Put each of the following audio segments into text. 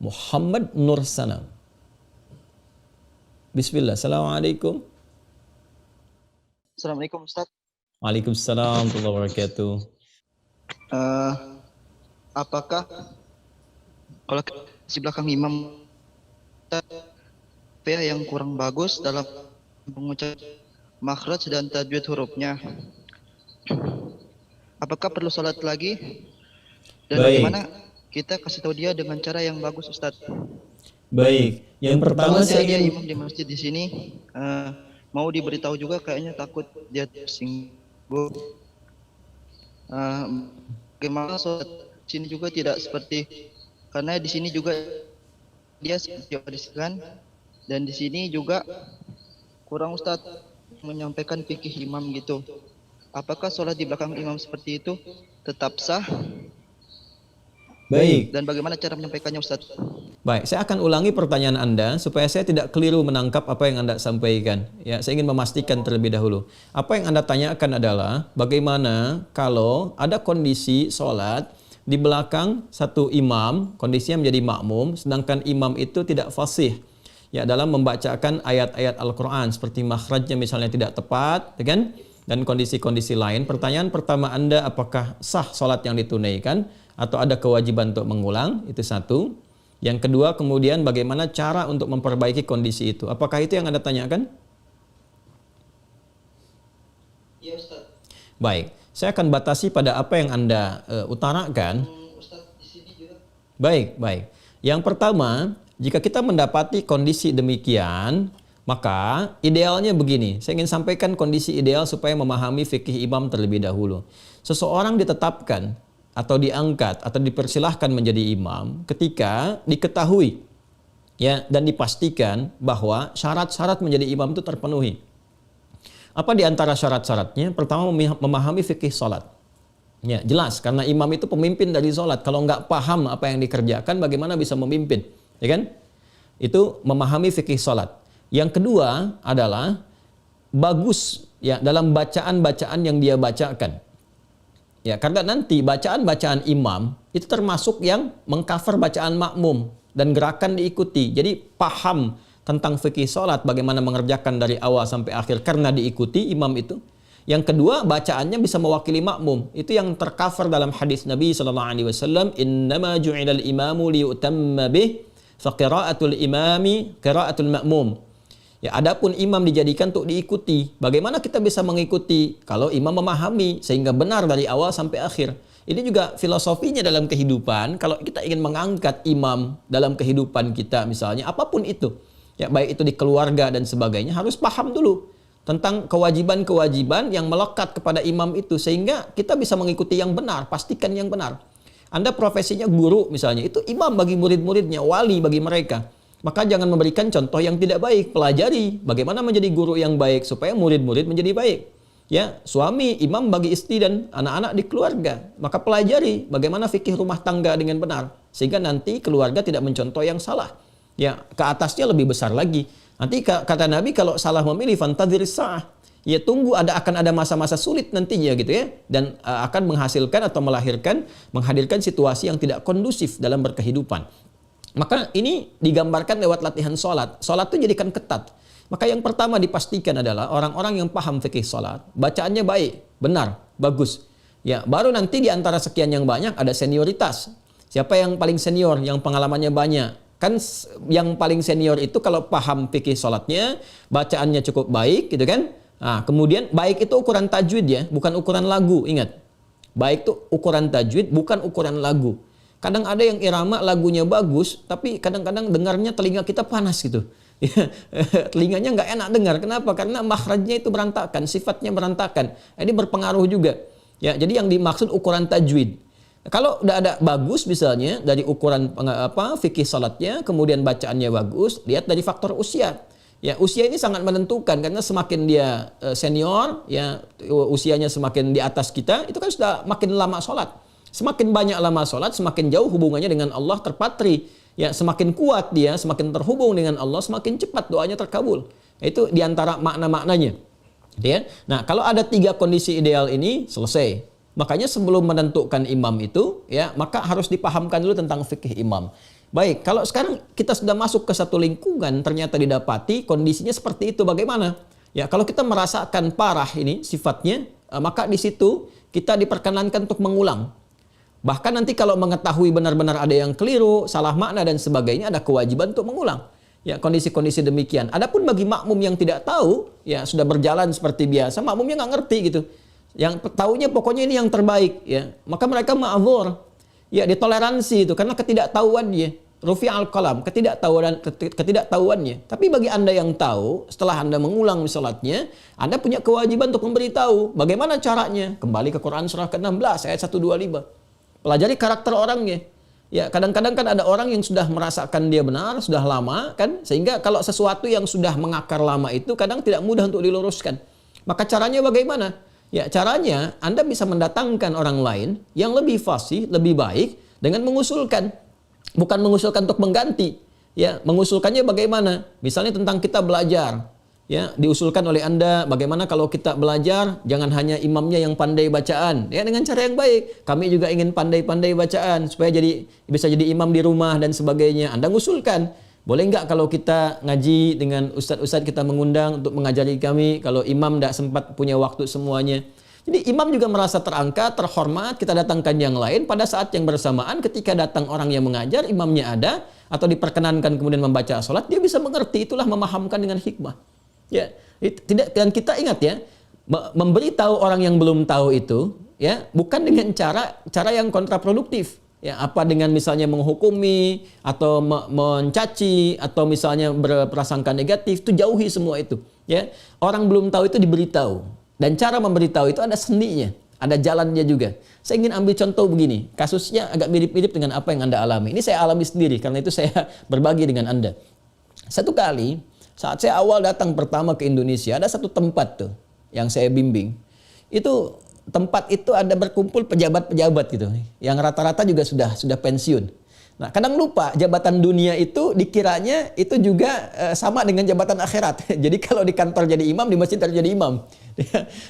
Muhammad Nur Sanam. Bismillah. Assalamualaikum. Assalamualaikum Ustaz. Waalaikumsalam warahmatullahi wabarakatuh. Apakah kalau di belakang imam yang kurang bagus dalam mengucap makhraj dan tajwid hurufnya, apakah perlu salat lagi? Dan bagaimana kita kasih tahu dia dengan cara yang bagus, Ustaz? Baik. Yang pertama saya dia ingin imam di masjid di sini, mau diberitahu juga kayaknya takut dia tersinggung. Bagaimana salat sini juga tidak seperti, karena di sini juga dia seperti warisan, dan di sini juga kurang Ustaz menyampaikan fikih imam gitu. Apakah sholat di belakang imam seperti itu tetap sah? baik. Dan bagaimana cara menyampaikannya Ustaz? Baik, saya akan ulangi pertanyaan Anda supaya saya tidak keliru menangkap apa yang Anda sampaikan. Ya, saya ingin memastikan terlebih dahulu. Apa yang Anda tanyakan adalah bagaimana kalau ada kondisi sholat di belakang satu imam, kondisinya menjadi makmum, sedangkan imam itu tidak fasih ya dalam membacakan ayat-ayat Al-Quran seperti makhrajnya misalnya tidak tepat, ya kan? Dan kondisi-kondisi lain. Pertanyaan pertama Anda, apakah sah sholat yang ditunaikan atau ada kewajiban untuk mengulang? Itu satu. Yang kedua, kemudian bagaimana cara untuk memperbaiki kondisi itu? Apakah itu yang Anda tanyakan? Iya Ustaz. Baik, saya akan batasi pada apa yang Anda utarakan. Ustaz di sini juga. Baik, baik. Yang pertama, jika kita mendapati kondisi demikian, maka idealnya begini. Saya ingin sampaikan kondisi ideal supaya memahami fikih imam terlebih dahulu. Seseorang ditetapkan atau diangkat atau dipersilahkan menjadi imam ketika diketahui ya dan dipastikan bahwa syarat-syarat menjadi imam itu terpenuhi. Apa di antara syarat-syaratnya? Pertama, memahami fikih salat. Ya, jelas karena imam itu pemimpin dari salat. Kalau nggak paham apa yang dikerjakan, bagaimana bisa memimpin? Ya kan? Itu memahami fikih salat. Yang kedua adalah bagus ya dalam bacaan-bacaan yang dia bacakan. Ya, karena nanti bacaan-bacaan imam itu termasuk yang mengcover bacaan makmum dan gerakan diikuti. Jadi paham tentang fikih salat, bagaimana mengerjakan dari awal sampai akhir karena diikuti imam itu. Yang kedua, bacaannya bisa mewakili makmum. Itu yang tercover dalam hadis Nabi SAW, "Innama ju'ilal imamu liyutamma bih, fa qira'atul imami qira'atul ma'mum." Ya, adapun imam dijadikan untuk diikuti. Bagaimana kita bisa mengikuti? Kalau imam memahami sehingga benar dari awal sampai akhir. Ini juga filosofinya dalam kehidupan. Kalau kita ingin mengangkat imam dalam kehidupan kita misalnya, apapun itu. Ya, baik itu di keluarga dan sebagainya, harus paham dulu tentang kewajiban-kewajiban yang melekat kepada imam itu sehingga kita bisa mengikuti yang benar, pastikan yang benar. Anda profesinya guru misalnya, itu imam bagi murid-muridnya, wali bagi mereka. Maka jangan memberikan contoh yang tidak baik, pelajari bagaimana menjadi guru yang baik supaya murid-murid menjadi baik. Ya, suami imam bagi istri dan anak-anak di keluarga. Maka pelajari bagaimana fikih rumah tangga dengan benar sehingga nanti keluarga tidak mencontoh yang salah. Ya, ke atasnya lebih besar lagi. Nanti kata Nabi kalau salah memilih fantadhiris sa'ah. Ya, tunggu akan ada masa-masa sulit nantinya gitu ya dan akan menghasilkan atau menghadirkan situasi yang tidak kondusif dalam berkehidupan. Maka ini digambarkan lewat latihan sholat. Sholat itu jadikan ketat. Maka yang pertama dipastikan adalah orang-orang yang paham fikih sholat, bacaannya baik, benar, bagus. Ya, baru nanti di antara sekian yang banyak ada senioritas. Siapa yang paling senior, yang pengalamannya banyak? Kan yang paling senior itu kalau paham fikih sholatnya, bacaannya cukup baik gitu kan. Nah, kemudian baik itu ukuran tajwid ya, bukan ukuran lagu, ingat. Baik itu ukuran tajwid, bukan ukuran lagu. Kadang ada yang irama lagunya bagus, tapi kadang-kadang dengarnya telinga kita panas gitu. Telinganya nggak enak dengar. Kenapa? Karena makhrajnya itu berantakan, sifatnya berantakan. Ini berpengaruh juga. Ya, jadi yang dimaksud ukuran tajwid. Kalau udah ada bagus misalnya dari ukuran fikih salatnya, kemudian bacaannya bagus, lihat dari faktor usia. Ya, usia ini sangat menentukan karena semakin dia senior, ya usianya semakin di atas kita, itu kan sudah makin lama salat. Semakin banyak lama sholat, semakin jauh hubungannya dengan Allah terpatri. Ya, semakin kuat dia, semakin terhubung dengan Allah, semakin cepat doanya terkabul. Itu diantara makna-maknanya. Ya. Nah, kalau ada 3 kondisi ideal ini, selesai. Makanya sebelum menentukan imam itu, ya, maka harus dipahamkan dulu tentang fikih imam. Baik, kalau sekarang kita sudah masuk ke satu lingkungan, ternyata didapati kondisinya seperti itu, bagaimana? Ya, kalau kita merasakan parah ini sifatnya, maka di situ kita diperkenankan untuk mengulang. Bahkan nanti kalau mengetahui benar-benar ada yang keliru, salah makna dan sebagainya, ada kewajiban untuk mengulang. Ya, kondisi-kondisi demikian. Adapun bagi makmum yang tidak tahu, ya sudah berjalan seperti biasa, makmumnya nggak ngerti gitu. Yang taunya pokoknya ini yang terbaik, ya. Maka mereka ma'dzur. Ya, ditoleransi itu karena ketidaktahuannya. Rufi'al qalam, ketidaktahuannya. Tapi bagi Anda yang tahu, setelah Anda mengulang salatnya, Anda punya kewajiban untuk memberitahu bagaimana caranya. Kembali ke Quran surah ke-16 ayat 125. Pelajari karakter orangnya. Ya, kadang-kadang kan ada orang yang sudah merasakan dia benar, sudah lama kan, sehingga kalau sesuatu yang sudah mengakar lama itu kadang tidak mudah untuk diluruskan. Maka caranya bagaimana? Ya, caranya Anda bisa mendatangkan orang lain yang lebih fasih, lebih baik dengan mengusulkan. Bukan mengusulkan untuk mengganti, ya, mengusulkannya bagaimana? Misalnya tentang kita belajar, ya, diusulkan oleh Anda bagaimana kalau kita belajar jangan hanya imamnya yang pandai bacaan, ya, dengan cara yang baik. Kami juga ingin pandai-pandai bacaan supaya bisa jadi imam di rumah dan sebagainya. Anda ngusulkan, boleh nggak kalau kita ngaji dengan ustadz-ustadz kita mengundang untuk mengajari kami kalau imam tidak sempat punya waktu semuanya. Jadi imam juga merasa terangkat, terhormat, kita datangkan yang lain pada saat yang bersamaan ketika datang orang yang mengajar, imamnya ada, atau diperkenankan kemudian membaca sholat, dia bisa mengerti, itulah memahamkan dengan hikmah. Ya, tidak, dan kita ingat ya, memberitahu orang yang belum tahu itu, ya, bukan dengan cara yang kontraproduktif. Ya, apa dengan misalnya menghukumi, atau mencaci, atau misalnya berprasangka negatif, itu jauhi semua itu. Ya, orang belum tahu itu diberitahu. Dan cara memberitahu itu ada seninya, ada jalannya juga. Saya ingin ambil contoh begini, kasusnya agak mirip-mirip dengan apa yang Anda alami. Ini saya alami sendiri, karena itu saya berbagi dengan Anda. Satu kali, saat saya awal datang pertama ke Indonesia, ada satu tempat tuh yang saya bimbing. Itu tempat itu ada berkumpul pejabat-pejabat gitu, yang rata-rata juga sudah pensiun. Nah, kadang lupa jabatan dunia itu dikiranya itu juga sama dengan jabatan akhirat. Jadi kalau di kantor jadi imam, di masjid harus jadi imam.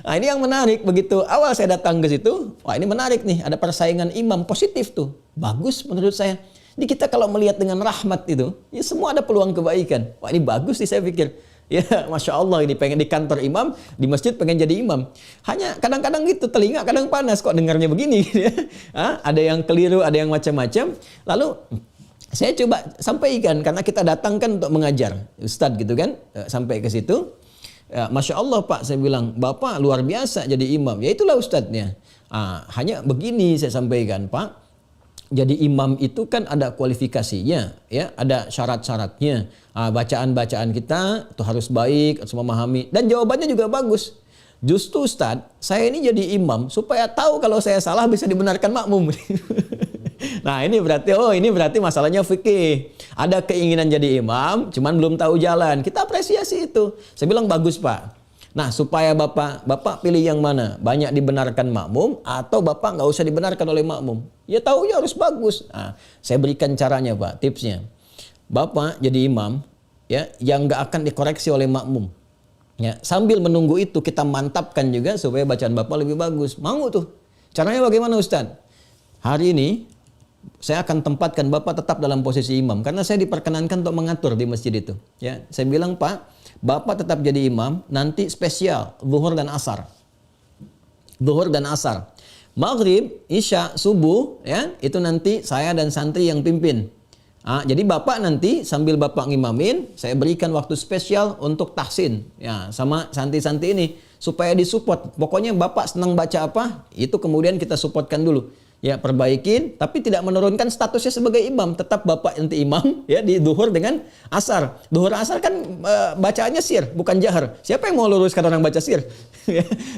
Nah, ini yang menarik, begitu awal saya datang ke situ, wah ini menarik nih, ada persaingan imam positif tuh. Bagus menurut saya. Jadi kita kalau melihat dengan rahmat itu, ya semua ada peluang kebaikan. Wah ini bagus sih saya pikir. Ya, Masya Allah, ini pengen di kantor imam, di masjid pengen jadi imam. Hanya kadang-kadang gitu, telinga kadang panas kok dengarnya begini. Ada yang keliru, ada yang macam-macam. Lalu saya coba sampaikan, karena kita datang kan untuk mengajar, Ustadz gitu kan, sampai ke situ. Ya, Masya Allah Pak, saya bilang, Bapak luar biasa jadi imam. Ya itulah Ustadznya. Hanya begini saya sampaikan, Pak. Jadi imam itu kan ada kualifikasinya, ya, ada syarat-syaratnya. Bacaan-bacaan kita itu harus baik, harus memahami. Dan jawabannya juga bagus. Justru Ustadz, saya ini jadi imam supaya tahu kalau saya salah bisa dibenarkan makmum. Nah ini berarti masalahnya fikih. Ada keinginan jadi imam, cuman belum tahu jalan. Kita apresiasi itu. Saya bilang bagus Pak. Nah supaya Bapak pilih yang mana? Banyak dibenarkan makmum atau Bapak nggak usah dibenarkan oleh makmum? Ya taunya harus bagus. Nah, saya berikan caranya Pak, tipsnya. Bapak jadi imam, ya, yang nggak akan dikoreksi oleh makmum. Ya, sambil menunggu itu kita mantapkan juga supaya bacaan Bapak lebih bagus. Mau tuh. Caranya bagaimana Ustadz? Hari ini saya akan tempatkan Bapak tetap dalam posisi imam karena saya diperkenankan untuk mengatur di masjid itu. Ya, saya bilang Pak, Bapak tetap jadi imam, nanti spesial zuhur dan asar. Zuhur dan asar. Maghrib, isya, subuh, ya, itu nanti saya dan santri yang pimpin. Jadi Bapak nanti sambil Bapak ngimamin, saya berikan waktu spesial untuk tahsin, ya, sama santri-santri ini supaya disupport. Pokoknya Bapak senang baca apa, itu kemudian kita supportkan dulu. Ya, perbaikin, tapi tidak menurunkan statusnya sebagai imam. Tetap Bapak nanti imam, ya, di duhur dengan asar. Duhur asar kan bacaannya sir, bukan jahar. Siapa yang mau luruskan orang baca sir?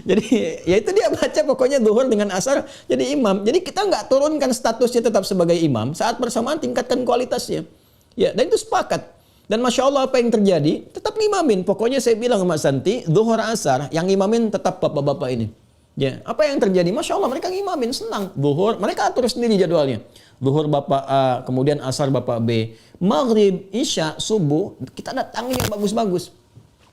Jadi, ya itu dia baca pokoknya duhur dengan asar jadi imam. Jadi kita nggak turunkan statusnya tetap sebagai imam, saat bersamaan tingkatkan kualitasnya. Ya, dan itu sepakat. Dan Masya Allah apa yang terjadi? Tetap ngimamin. Pokoknya saya bilang sama Santi, duhur asar, yang ngimamin tetap bapak-bapak ini. Ya, apa yang terjadi? Masya Allah mereka ngimamin senang. Zuhur mereka atur sendiri jadwalnya. Zuhur Bapak A, kemudian asar Bapak B, maghrib, isya, subuh kita datangin yang bagus-bagus.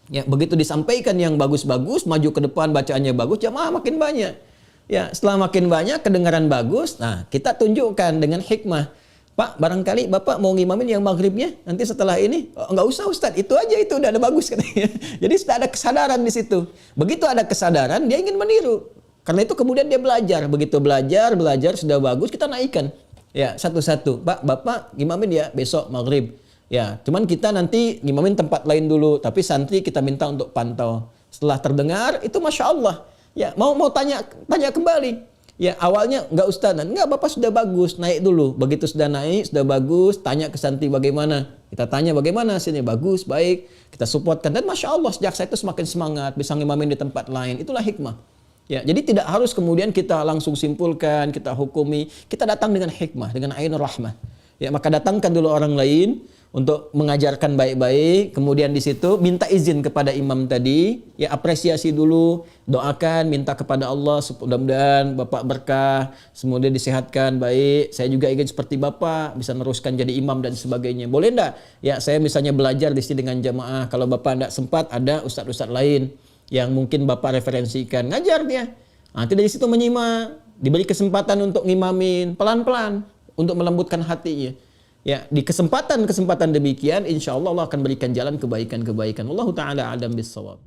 Ya, begitu disampaikan yang bagus-bagus, maju ke depan bacaannya bagus, jamaah makin banyak. Ya, setelah makin banyak kedengaran bagus, nah kita tunjukkan dengan hikmah. Pak, barangkali Bapak mau ngimamin yang maghribnya nanti setelah ini. Oh, nggak usah Ustadz, itu aja itu udah ada bagus katanya. Jadi sudah ada kesadaran di situ. Begitu ada kesadaran, dia ingin meniru. Karena itu kemudian dia belajar. Begitu belajar sudah bagus, kita naikkan. Ya, satu-satu. Pak, Bapak ngimamin ya besok maghrib. Ya, cuman kita nanti ngimamin tempat lain dulu. Tapi santri kita minta untuk pantau. Setelah terdengar, itu Masya Allah. Ya, mau tanya kembali. Ya, awalnya enggak Ustaz, enggak Bapak sudah bagus, naik dulu. Begitu sudah naik, sudah bagus, tanya ke santri bagaimana. Kita tanya bagaimana hasilnya, bagus, baik. Kita supportkan dan Masya Allah sejak saya itu semakin semangat, bisa ngimamin di tempat lain. Itulah hikmah. Ya, jadi tidak harus kemudian kita langsung simpulkan, kita hukumi. Kita datang dengan hikmah, dengan ainur rahmah. Ya, maka datangkan dulu orang lain untuk mengajarkan baik-baik, kemudian di situ minta izin kepada imam tadi, ya apresiasi dulu, doakan, minta kepada Allah mudah-mudahan Bapak berkah, semoga disehatkan baik, saya juga ingin seperti Bapak, bisa meneruskan jadi imam dan sebagainya. Boleh enggak? Ya saya misalnya belajar di sini dengan jamaah, kalau Bapak enggak sempat ada ustadz-ustadz lain yang mungkin Bapak referensikan, ngajar dia. Nanti dari situ menyimak, diberi kesempatan untuk ngimamin, pelan-pelan, untuk melembutkan hatinya. Ya, di kesempatan demikian insya Allah Allah akan berikan jalan kebaikan-kebaikan. Wallahu taala alam bissawab.